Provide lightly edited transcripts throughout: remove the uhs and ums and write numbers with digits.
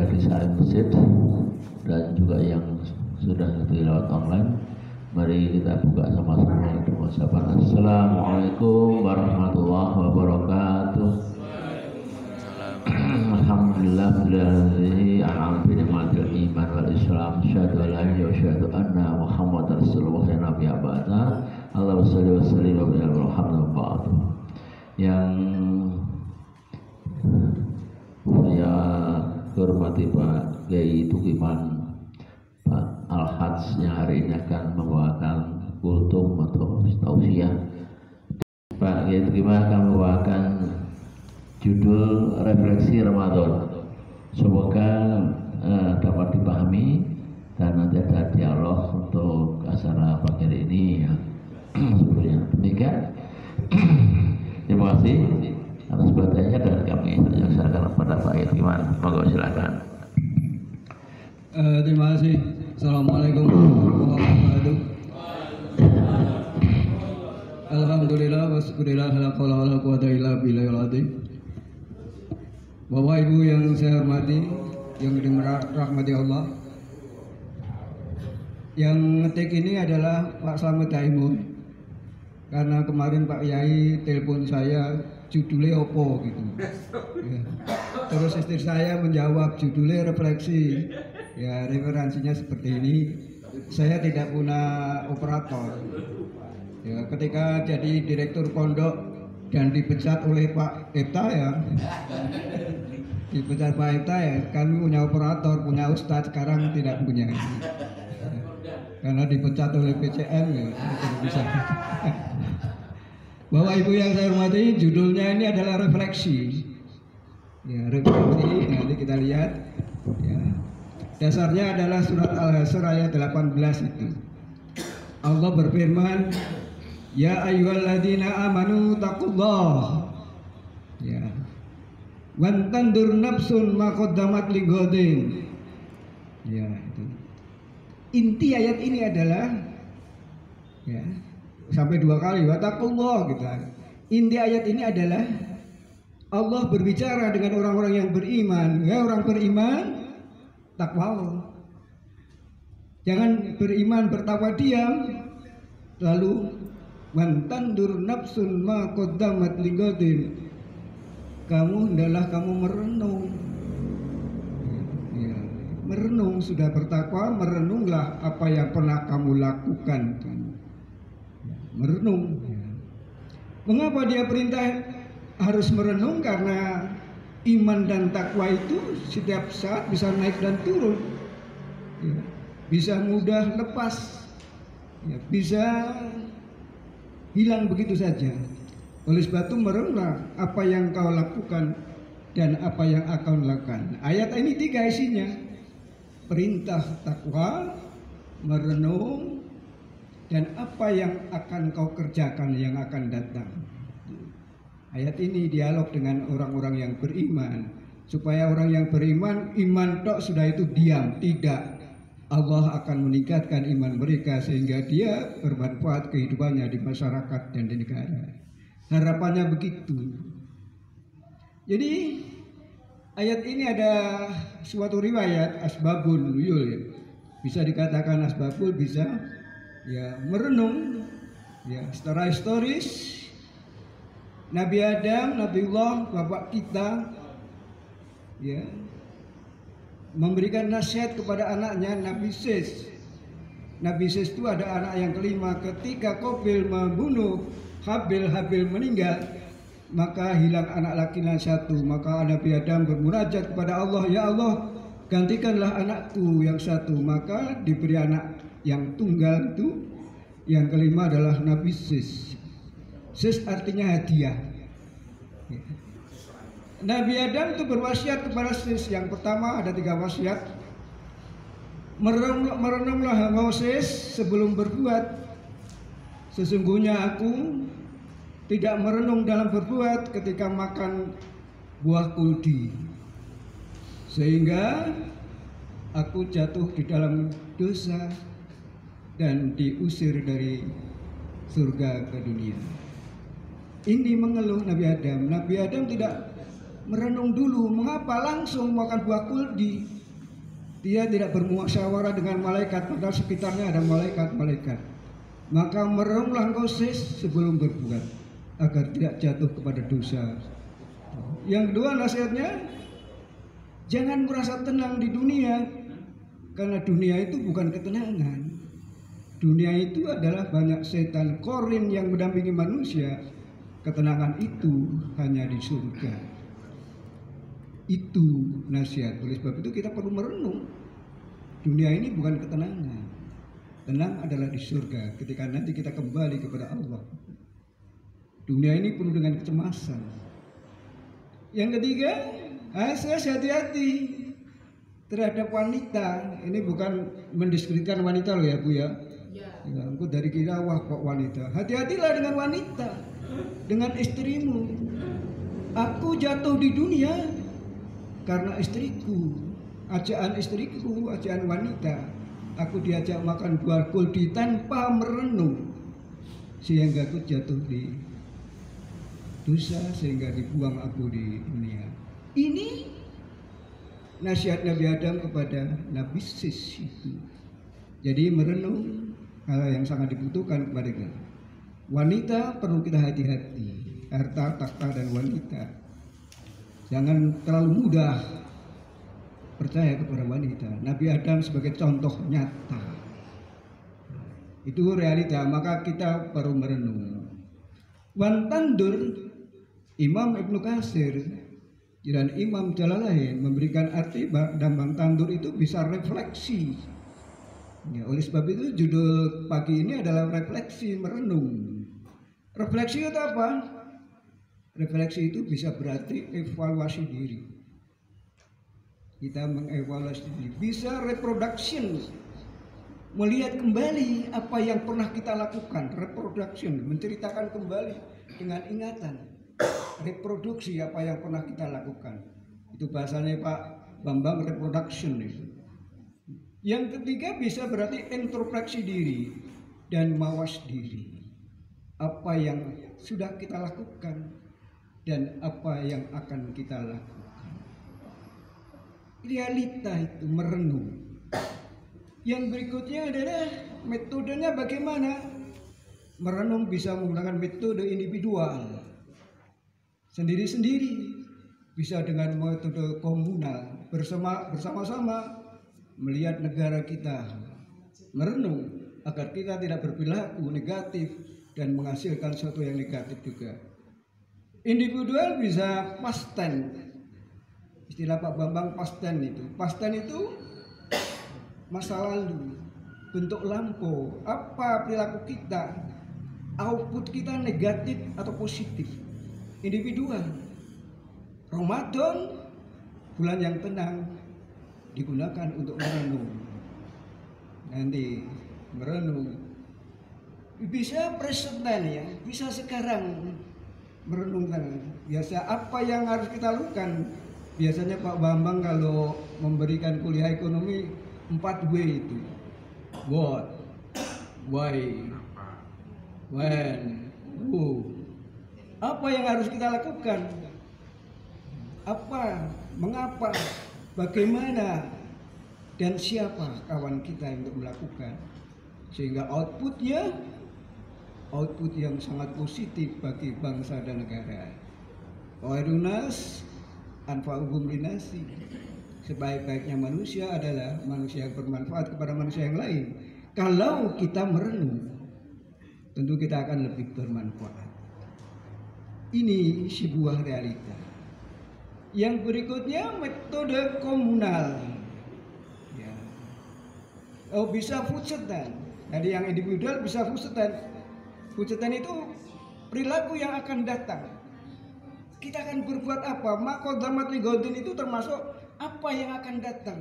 ada di Sarim Masjid dan juga yang sudah lewat online. Mari kita buka sama-sama dengan ucapan Assalamualaikum warahmatullahi wabarakatuh. Alhamdulillahilladzi an'ama bi ni'matil iman wal islam. Asyhadu an la ilaha illallah wa asyhadu anna Muhammadar rasulullah ya nabi abada. Allahumma shalli wa sallim wa barik ala Muhammad. Yang saya hormati Pak Kiai Tukiman Pak Al-Hajj yang hari ini akan membawakan kultum atau tausiah. Pak Kiai Tukiman akan membawakan judul Refleksi Ramadan. Semoga dapat dipahami dan nanti ada dialog untuk acara pagi hari ini ya. Sebelumnya demikian. Terima kasih atas perhatiannya dan kami serahkan kepada Pak Kiai Tukiman. Monggo silakan. Terima kasih. Assalamualaikum warahmatullahi wabarakatuh. Alhamdulillah wa syukurillah la haula wala quwwata illa billahil azim. Bapak Ibu yang saya hormati, yang dirahmati Allah. Yang ngetik ini adalah Pak Slamet Taimun. Karena kemarin Pak Yai telepon saya judulnya opo gitu. Ya. Terus istri saya menjawab judulnya refleksi. Ya, referensinya seperti ini. Saya tidak punya operator. Ya, ketika jadi direktur pondok dan dipecat oleh Pak Epta ya, dipecat Pak Epta ya, kami punya operator, punya ustadz, sekarang tidak punya. Karena dipecat oleh PCM ya, tidak bisa. Bapak Ibu yang saya hormati, judulnya ini adalah refleksi. Ya, refleksi, nanti kita lihat. Ya. Dasarnya adalah surat Al-Hasyr ayat 18 itu. Allah berfirman, ya ayyuhalladzina amanu taqullah. Ya. Wan tandur nafsun ma qaddamat ligodin. Ya, itu. Inti ayat ini adalah ya, sampai 2 kali wattaqullah gitu. Inti ayat ini adalah Allah berbicara dengan orang-orang yang beriman. Ya, orang beriman takwa. Jangan beriman bertakwa diam lalu wantandur nafsun ma qaddamat ligodin. Kamu hendaklah kamu merenung. Ya, merenung, sudah bertakwa, merenunglah apa yang pernah kamu lakukan. Merenung. Mengapa dia perintah harus merenung? Karena iman dan takwa itu setiap saat bisa naik dan turun, ya, bisa mudah lepas, ya, bisa hilang begitu saja. Oleh sebab itu merenunglah apa yang kau lakukan dan apa yang akan lakukan. Ayat ini 3 isinya: perintah takwa, merenung, dan apa yang akan kau kerjakan yang akan datang. Ayat ini dialog dengan orang-orang yang beriman, supaya orang yang beriman, iman tok sudah itu diam, tidak. Allah akan meningkatkan iman mereka sehingga dia bermanfaat kehidupannya di masyarakat dan di negara. Harapannya begitu. Jadi ayat ini ada suatu riwayat asbabul nuzul ya. Bisa dikatakan asbabul, bisa ya merenung ya secara historis. Nabi Adam, Nabiullah, bapak kita, ya, memberikan nasihat kepada anaknya Nabi Sis. Nabi Sis itu ada anak yang kelima. Ketika Qabil membunuh Habil, Habil meninggal, maka hilang anak laki-laki satu. Maka Nabi Adam bermunajat kepada Allah, ya Allah, gantikanlah anakku yang satu. Maka diberi anak yang tunggal itu. Yang kelima adalah Nabi Sis. Sis artinya hadiah. Nabi Adam itu berwasiat kepada Sis. Yang pertama ada 3 wasiat. Merenunglah engkau Sis sebelum berbuat. Sesungguhnya aku tidak merenung dalam berbuat ketika makan buah kuldi, sehingga aku jatuh di dalam dosa dan diusir dari surga ke dunia. Ini mengeluh Nabi Adam. Nabi Adam tidak merenung dulu. Mengapa langsung makan buah kuldi? Dia tidak bermusyawarah dengan malaikat, padahal sekitarnya ada malaikat-malaikat. Maka merenunglah engkau sebelum berbuat, agar tidak jatuh kepada dosa. Yang kedua nasihatnya, jangan merasa tenang di dunia, karena dunia itu bukan ketenangan. Dunia itu adalah banyak setan korin yang mendampingi manusia. Ketenangan itu hanya di surga. Itu nasihat. Oleh sebab itu kita perlu merenung. Dunia ini bukan ketenangan. Tenang adalah di surga ketika nanti kita kembali kepada Allah. Dunia ini penuh dengan kecemasan. Yang ketiga, hati-hati terhadap wanita. Ini bukan mendiskreditkan wanita loh ya Bu ya. Ya, aku dari kira wah kok wanita. Hati-hatilah dengan wanita, dengan istrimu. Aku jatuh di dunia karena istriku, ajaan istriku, ajaan wanita. Aku diajak makan buah kuldi tanpa merenung, sehingga aku jatuh di dosa, sehingga dibuang aku di dunia. Ini nasihat Nabi Adam kepada Nabi Sis itu. Jadi merenung hal yang sangat dibutuhkan kepada kita. Wanita perlu kita hati-hati, harta, takhta dan wanita. Jangan terlalu mudah percaya kepada wanita. Nabi Adam sebagai contoh nyata. Itu realita, maka kita perlu merenung. Wan tandur, Imam Ibnu Katsir dan Imam Jalalain memberikan arti dambang tandur itu bisa refleksi. Ya, oleh sebab itu judul pagi ini adalah refleksi merenung. Refleksi itu apa? Refleksi itu bisa berarti evaluasi diri. Kita mengevaluasi diri. Bisa reproduction, melihat kembali apa yang pernah kita lakukan. Reproduction, menceritakan kembali dengan ingatan. Reproduksi apa yang pernah kita lakukan. Itu bahasanya Pak Bambang, reproduction itu. Yang ketiga bisa berarti introspeksi diri dan mawas diri. Apa yang sudah kita lakukan dan apa yang akan kita lakukan. Realita itu merenung. Yang berikutnya adalah metodenya bagaimana. Merenung bisa menggunakan metode individual, sendiri-sendiri, bisa dengan metode komunal, bersama-sama melihat negara kita, merenung agar kita tidak berperilaku negatif dan menghasilkan sesuatu yang negatif juga. Individual bisa past tense, istilah Pak Bambang past tense itu. Past tense itu masa lalu, bentuk lampau, apa perilaku kita, output kita negatif atau positif. Individual, Ramadan, bulan yang tenang, digunakan untuk merenung. Nanti merenung bisa present ya, bisa sekarang merenungkan. Biasa apa yang harus kita lakukan. Biasanya Pak Bambang kalau memberikan kuliah ekonomi 4W itu. What, why, when, who. Apa yang harus kita lakukan? Apa, mengapa, bagaimana, dan siapa kawan kita untuk melakukan. Sehingga outputnya output yang sangat positif bagi bangsa dan negara. Khairunas anfa'uhum linasi. Sebaik-baiknya manusia adalah manusia yang bermanfaat kepada manusia yang lain. Kalau kita merenung, tentu kita akan lebih bermanfaat. Ini sebuah realita. Yang berikutnya metode komunal. Ya. Oh, bisa futsatan. Jadi yang individual bisa futsatan. Futsatan itu perilaku yang akan datang. Kita akan berbuat apa? Maqaddamat ligodin itu termasuk apa yang akan datang.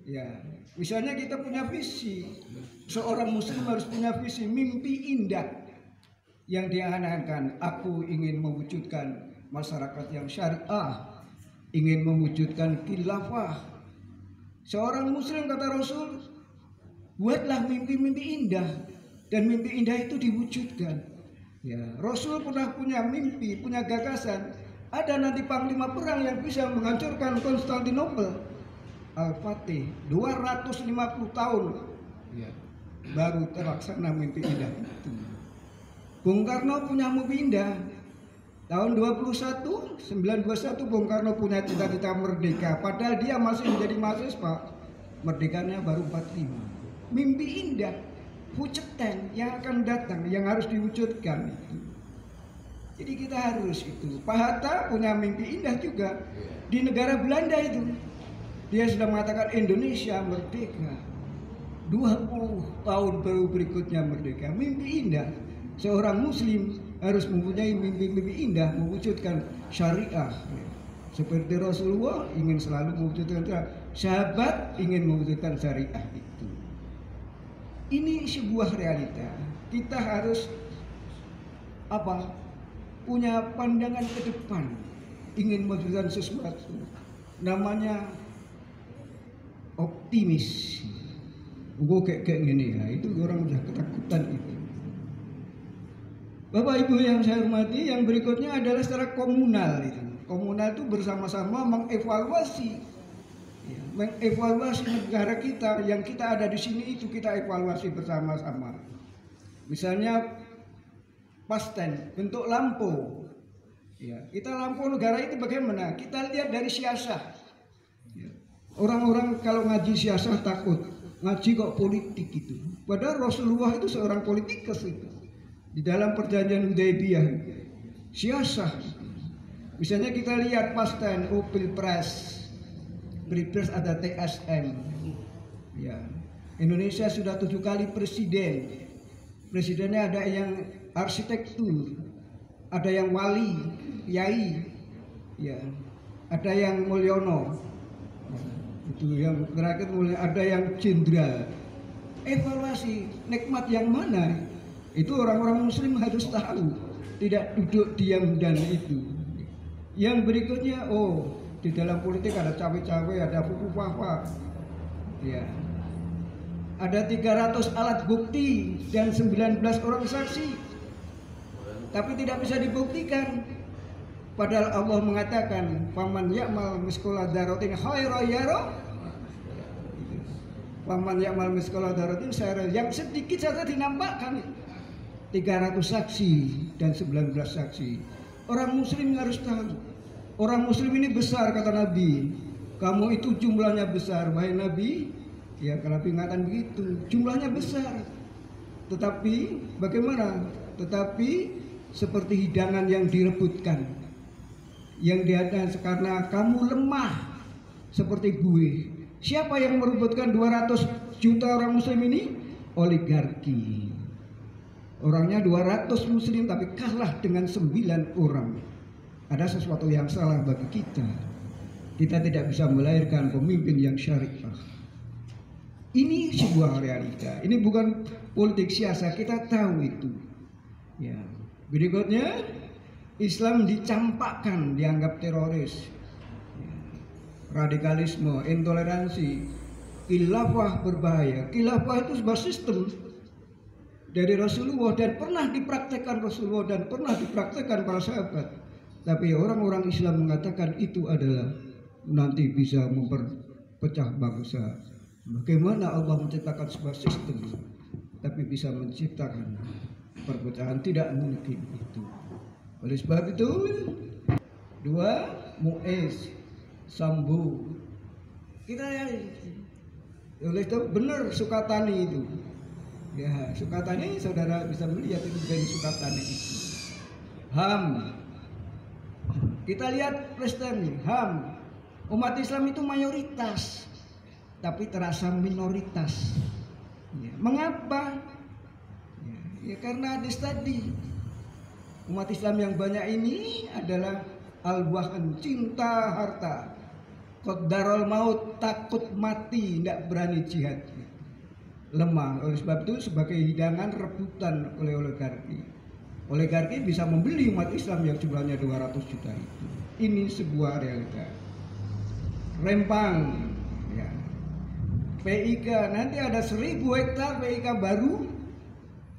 Ya, misalnya kita punya visi. Seorang muslim harus punya visi, mimpi indah yang diangankan. Aku ingin mewujudkan masyarakat yang syariah, ingin mewujudkan khilafah. Seorang muslim, kata Rasul, buatlah mimpi-mimpi indah dan mimpi indah itu diwujudkan. Ya, Rasul pernah punya mimpi, punya gagasan. Ada nanti panglima perang yang bisa menghancurkan Konstantinopel. Al-Fatih 250 tahun ya, baru terlaksana mimpi indah itu. Bung Karno punya mimpi indah. Tahun 1921 Bung Karno punya cita-cita merdeka, padahal dia masih menjadi mahasiswa. Merdekanya baru 45. Mimpi indah, wujudkan yang akan datang, yang harus diwujudkan itu. Jadi kita harus itu. Pak Hatta punya mimpi indah juga di negara Belanda itu. Dia sudah mengatakan Indonesia merdeka. 20 tahun baru berikutnya merdeka. Mimpi indah. Seorang muslim harus mempunyai mimpi-mimpi indah, mewujudkan syariah. Seperti Rasulullah ingin selalu mewujudkan syariah. Sahabat ingin mewujudkan syariah itu. Ini sebuah realita. Kita harus punya pandangan ke depan, ingin mewujudkan sesuatu. Namanya optimis. Gue kayak gini ya, itu orang udah ketakutan itu. Bapak Ibu yang saya hormati, yang berikutnya adalah secara komunal itu. Komunal itu bersama-sama mengevaluasi, ya, mengevaluasi negara kita, yang kita ada di sini itu kita evaluasi bersama-sama. Misalnya pasten, bentuk lampu. Ya, kita lampu negara itu bagaimana? Kita lihat dari siasah. Ya. Orang-orang kalau ngaji siasah takut, ngaji kok politik itu. Padahal Rasulullah itu seorang politikus itu. Di dalam perjanjian Hudaybiyah, siasah. Misalnya kita lihat pasten, pilpres ada TSM. Ya. Indonesia sudah 7 kali presiden. Presidennya ada yang arsitektur, ada yang wali, kiai, ya, ada yang Mulyono, itu yang terakhir mulai ada yang jenderal. Evaluasi nikmat yang mana? Itu orang-orang muslim harus tahu, tidak duduk diam dan itu. Yang berikutnya, di dalam politik ada cawe-cawe, ada fufu-fafa, ya. Ada 300 alat bukti dan 19 orang saksi, tapi tidak bisa dibuktikan. Padahal Allah mengatakan, "Faman ya'mal misqala dzarratin khairan yara." Faman ya'mal misqala dzarratin khairan, yang sedikit saja dinampakkan. 300 saksi dan 19 saksi. Orang muslim harus tahu. Orang muslim ini besar, kata Nabi. Kamu itu jumlahnya besar, wahai Nabi. Ya, kalau ingatan begitu, jumlahnya besar. Tetapi bagaimana? Tetapi seperti hidangan yang direbutkan. Yang diadakan karena kamu lemah seperti buih. Siapa yang merebutkan 200 juta orang muslim ini? Oligarki. Orangnya 200 muslim tapi kalah dengan 9 orang. Ada sesuatu yang salah bagi kita. Kita tidak bisa melahirkan pemimpin yang syariah. Ini sebuah realita. Ini bukan politik siasat, kita tahu itu. Ya. Berikutnya, Islam dicampakkan, dianggap teroris. Ya. Radikalisme, intoleransi, khilafah berbahaya. Khilafah itu sebuah sistem dari Rasulullah dan pernah dipraktekkan Rasulullah dan pernah dipraktekkan para sahabat. Tapi orang-orang Islam mengatakan itu adalah nanti bisa memperpecah bangsa. Bagaimana Allah menciptakan sebuah sistem tapi bisa menciptakan perpecahan? Tidak mungkin itu. Oleh sebab itu, 2 Mu'ez Sambu. Kita ya, oleh itu benar Sukatani itu. Ya, Sukatani saudara bisa melihat itu dari Sukatani itu. HAM. Kita lihat Kristen, HAM. Umat Islam itu mayoritas, tapi terasa minoritas. Ya, mengapa? Ya, karena hadis tadi. Umat Islam yang banyak ini adalah al-wahan, cinta harta, qadarul maut, takut mati, tidak berani jihad, lemah. Oleh sebab itu sebagai hidangan rebutan oleh oligarki. Oligarki bisa membeli umat Islam yang jumlahnya 200 juta itu. Ini sebuah realita. Rempang, ya. PIK, nanti ada 1000 hektar PIK baru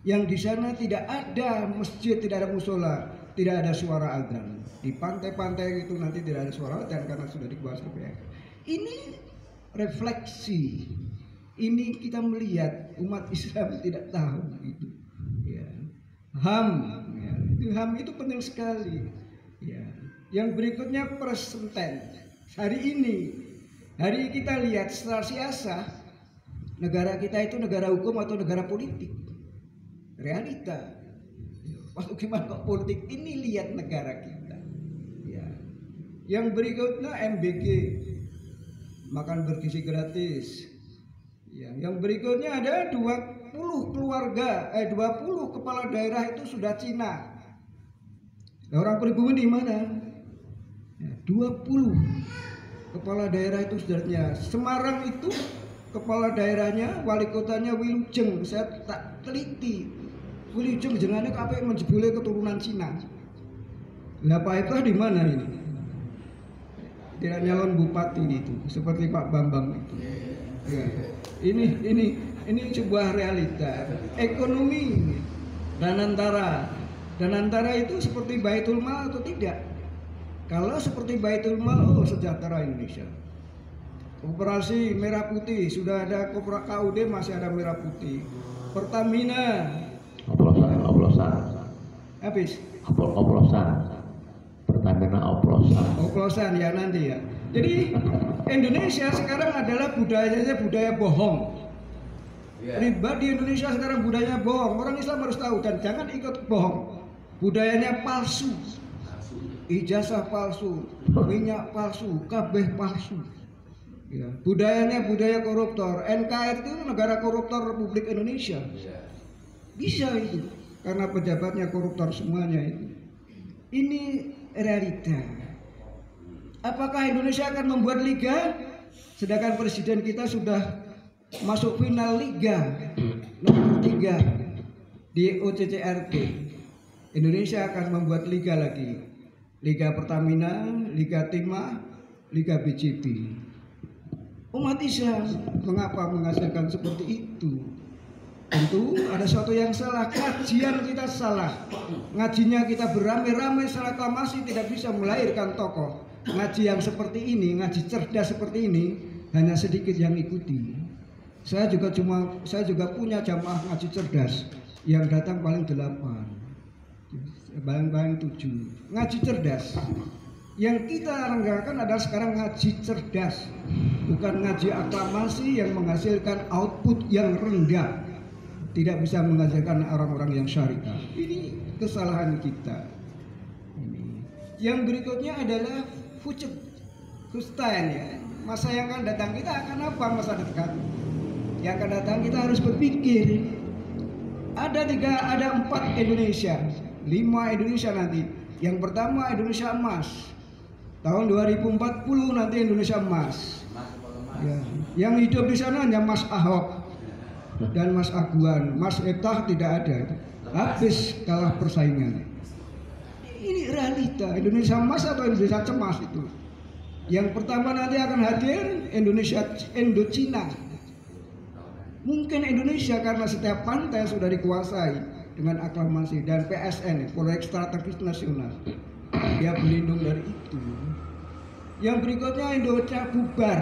yang di sana tidak ada masjid, tidak ada musola. tidak ada suara adzan. Di pantai-pantai itu nanti tidak ada suara adzan karena sudah dikuasai PKK. Ini refleksi. Ini kita melihat umat Islam tidak tahu itu. Ya. HAM, ya. HAM itu penting sekali. Ya. Yang berikutnya present tense. Hari kita lihat secara siasa, negara kita itu negara hukum atau negara politik. Realita. Waktu gimana kok politik ini, lihat negara kita. Ya. Yang berikutnya MBG, makan bergizi gratis. Ya, yang berikutnya ada 20 kepala daerah itu sudah Cina. Orang pribumi di mana? Ya, 20 kepala daerah itu sudah. Semarang itu kepala daerahnya, wali kotanya Wilujeng. Saya tak teliti. Wilujeng jenenge kabeh menjebule keturunan Cina. Lah Pak Eka di mana ini? Tidak nyalon bupati itu, seperti Pak Bambang itu. Ya. Ini sebuah realita. Ekonomi Danantara itu seperti Baitul Mal atau tidak? Kalau seperti Baitul Mal, oh sejahtera Indonesia. Koperasi merah putih, sudah ada KUD, masih ada merah putih. Pertamina oplosan habis. oplosan Pertamina oplosan ya nanti ya. Jadi Indonesia sekarang adalah budaya bohong. Riba di Indonesia sekarang budaya bohong. Orang Islam harus tahu dan jangan ikut bohong. Budayanya palsu. Ijazah palsu, minyak palsu, kabeh palsu. Ya. Budayanya budaya koruptor. NKRI itu negara koruptor Republik Indonesia. Bisa itu karena pejabatnya koruptor semuanya itu. Ini realita. Apakah Indonesia akan membuat liga? Sedangkan presiden kita sudah masuk final liga nomor 3 di OCCRT. Indonesia akan membuat liga lagi. Liga Pertamina, Liga Timah, Liga BJB. Umat Islam mengapa menghasilkan seperti itu? Tentu ada sesuatu yang salah, kajian kita salah. Ngajinya kita beramai-ramai salah aklamasi, tidak bisa melahirkan tokoh. Ngaji yang seperti ini, ngaji cerdas seperti ini, hanya sedikit yang ikuti. Saya juga punya jamaah ngaji cerdas yang datang paling 8, paling 7. Ngaji cerdas. Yang kita renggakan adalah sekarang ngaji cerdas, bukan ngaji aklamasi yang menghasilkan output yang rendah, tidak bisa menghasilkan orang-orang yang syariah. Ini kesalahan kita. Yang berikutnya adalah future Kustain ya. Masa yang akan datang kita akan apa masa dekat? Yang akan datang kita harus berpikir. Ada 4 Indonesia, 5 Indonesia nanti. Yang pertama Indonesia emas. Tahun 2040 nanti Indonesia emas. Ya. Yang hidup di sana hanya Mas Ahok dan Mas Aguan, Mas Etah tidak ada. Habis kalah persaingan. Ini realita Indonesia emas atau Indonesia cemas itu. Yang pertama nanti akan hadir Indonesia Indochina. Mungkin Indonesia karena setiap pantai sudah dikuasai dengan aklamasi dan PSN, proyek strategis nasional. Dia berlindung dari itu. Yang berikutnya Indonesia bubar.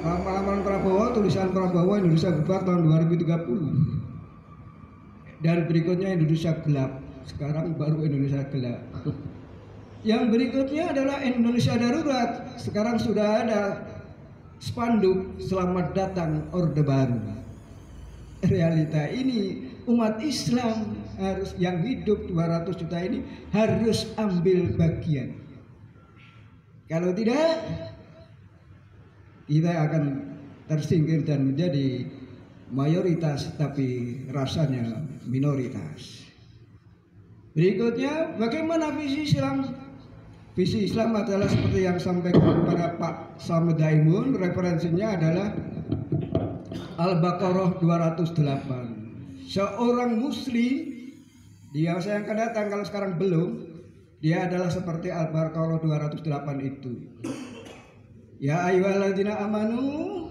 Ramalan Prabowo, tulisan Prabowo Indonesia bubar tahun 2030. Dan berikutnya Indonesia gelap. Sekarang baru Indonesia gelap. Yang berikutnya adalah Indonesia darurat. Sekarang sudah ada spanduk selamat datang Orde Baru. Realita ini umat Islam harus yang hidup 200 juta ini harus ambil bagian. Kalau tidak, kita akan tersingkir dan menjadi mayoritas tapi rasanya minoritas. Berikutnya, bagaimana visi Islam? Visi Islam adalah seperti yang sampaikan kepada Pak Samed Daimun, referensinya adalah Al-Baqarah 208. Seorang muslim, dia yang akan datang kalau sekarang belum, dia adalah seperti Al-Baqarah 208 itu. Ya ayyuhalladzina amanu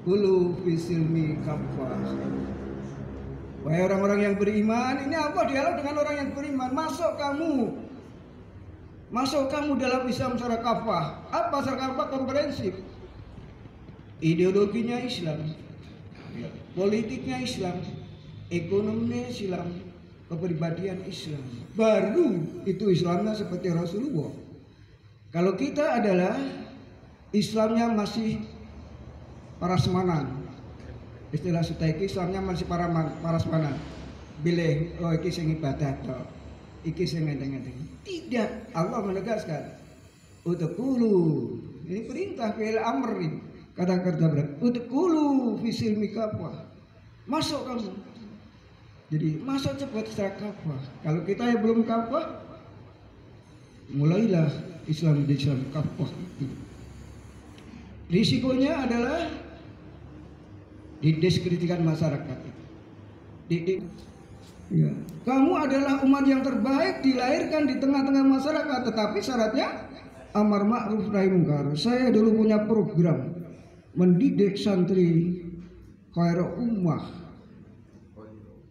qulu fisilmi kafah. Wahai orang-orang yang beriman, ini apa dialog dengan orang yang beriman? Masuk kamu dalam Islam secara kafah. Apa secara kafah? Komprehensif. Ideologinya Islam, politiknya Islam, ekonominya Islam, kepribadian Islam. Baru itu Islamnya seperti Rasulullah. Kalau kita adalah Islamnya masih parasmanan. Istilah sutaiki Islamnya masih parasmanan. Bilih oh iki sing ibadah tok. Iki sing ngenteng-ngenteng. Tidak, Allah menegaskan. Utkulu. Ini perintah fi'il amr. Kata-kata berat. Utkulu fi silmi kafah. Masuk kamu. Jadi masuk cepat secara kafah. Kalau kita yang belum kafah, mulailah Islam di Islam kafah itu. Risikonya adalah didiskreditkan masyarakat. Ya. Kamu adalah umat yang terbaik, dilahirkan di tengah-tengah masyarakat, tetapi syaratnya amar ma'ruf nahi munkar. Saya dulu punya program mendidik santri khairul ummah.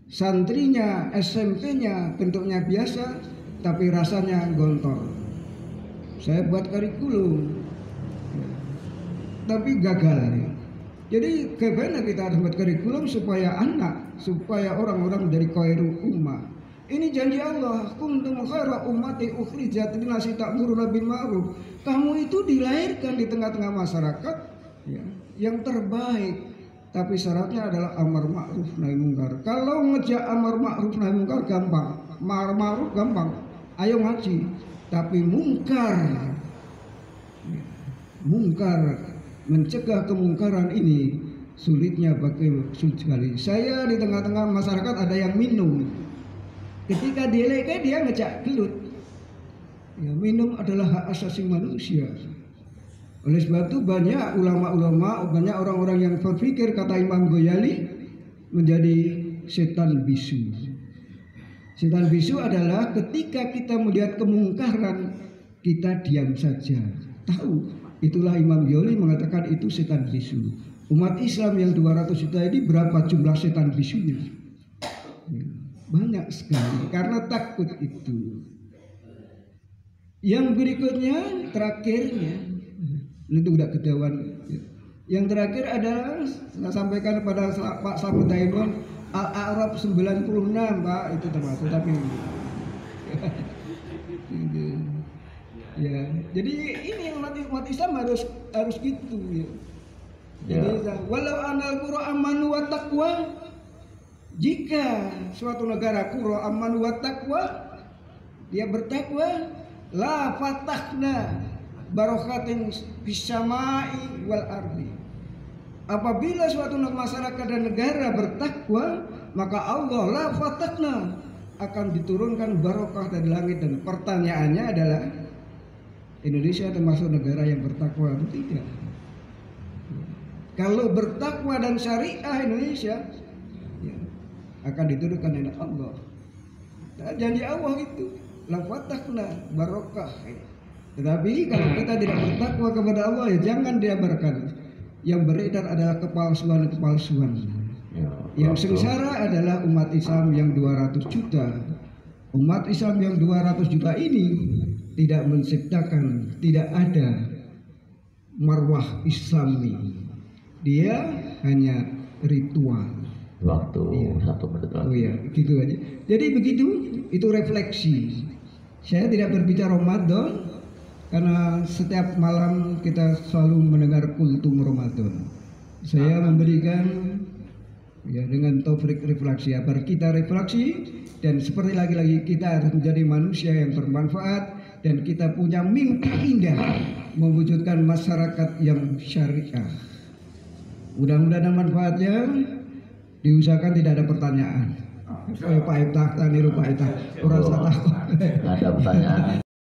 Santrinya SMP-nya bentuknya biasa, tapi rasanya gontor. Saya buat kurikulum, tapi gagal. Jadi bagaimana kita harus buat kurikulum supaya orang-orang dari khairul ummah. Ini janji Allah, kuntum khaira ummati ukhrijat lin-nasi ta'muruna bil ma'ruf. Kamu itu dilahirkan di tengah-tengah masyarakat ya, yang terbaik. Tapi syaratnya adalah amar ma'ruf nahi munkar. Kalau ngejak amar ma'ruf nahi munkar gampang, ma'ruf gampang. Ayo ngaji. Tapi munkar mencegah kemungkaran ini sulitnya sulit sekali. Saya di tengah-tengah masyarakat ada yang minum. Ketika dia leke dia ngejak gelut. Ya, minum adalah hak asasi manusia. Oleh sebab itu banyak ulama-ulama, banyak orang-orang yang berpikir kata Imam Ghazali menjadi setan bisu. Setan bisu adalah ketika kita melihat kemungkaran kita diam saja. Tahu. Itulah Imam Ghazali mengatakan itu setan bisu. Umat Islam yang 200 juta ini berapa jumlah setan bisunya? Banyak sekali karena takut itu. Yang berikutnya terakhirnya itu udah ketahuan. Yang terakhir adalah saya sampaikan kepada Pak Sahabat Daimon Al-A'raf 96 Pak itu termasuk tapi ya, jadi ini yang umat Islam harus gitu ya. Jadi walau anal qura amanu wa taqwa, jika suatu negara qura amanu wa taqwa dia bertakwa, la fatahna barakatin bisamai wal ardi. Apabila suatu masyarakat dan negara bertakwa, maka Allah la fatahna akan diturunkan barokah dari langit. Dan pertanyaannya adalah Indonesia termasuk negara yang bertakwa atau tidak? Kalau bertakwa dan syariah Indonesia ya, akan diturunkan oleh Allah. Dan janji Allah itu la fatahna barokah. Tetapi kalau kita tidak bertakwa kepada Allah ya jangan diabarkan. Yang beredar adalah kepalsuan. Ya, yang sengsara adalah umat Islam yang 200 juta. Umat Islam yang 200 juta ini tidak menciptakan, tidak ada marwah Islami. Dia hanya ritual. Waktu ya. 1 menit lagi. Oh ya, gitu aja. Jadi begitu, itu refleksi. Saya tidak berbicara Ramadan karena setiap malam kita selalu mendengar kultum Ramadan. Saya memberikan ya dengan taufik refleksi agar kita refleksi dan seperti lagi-lagi kita harus menjadi manusia yang bermanfaat. Dan kita punya mimpi indah mewujudkan masyarakat yang syariah. Mudah-mudahan manfaatnya, diusahakan tidak ada pertanyaan. Pak Iftah, niru Pak Iftah. Orang salah. Ada pertanyaan.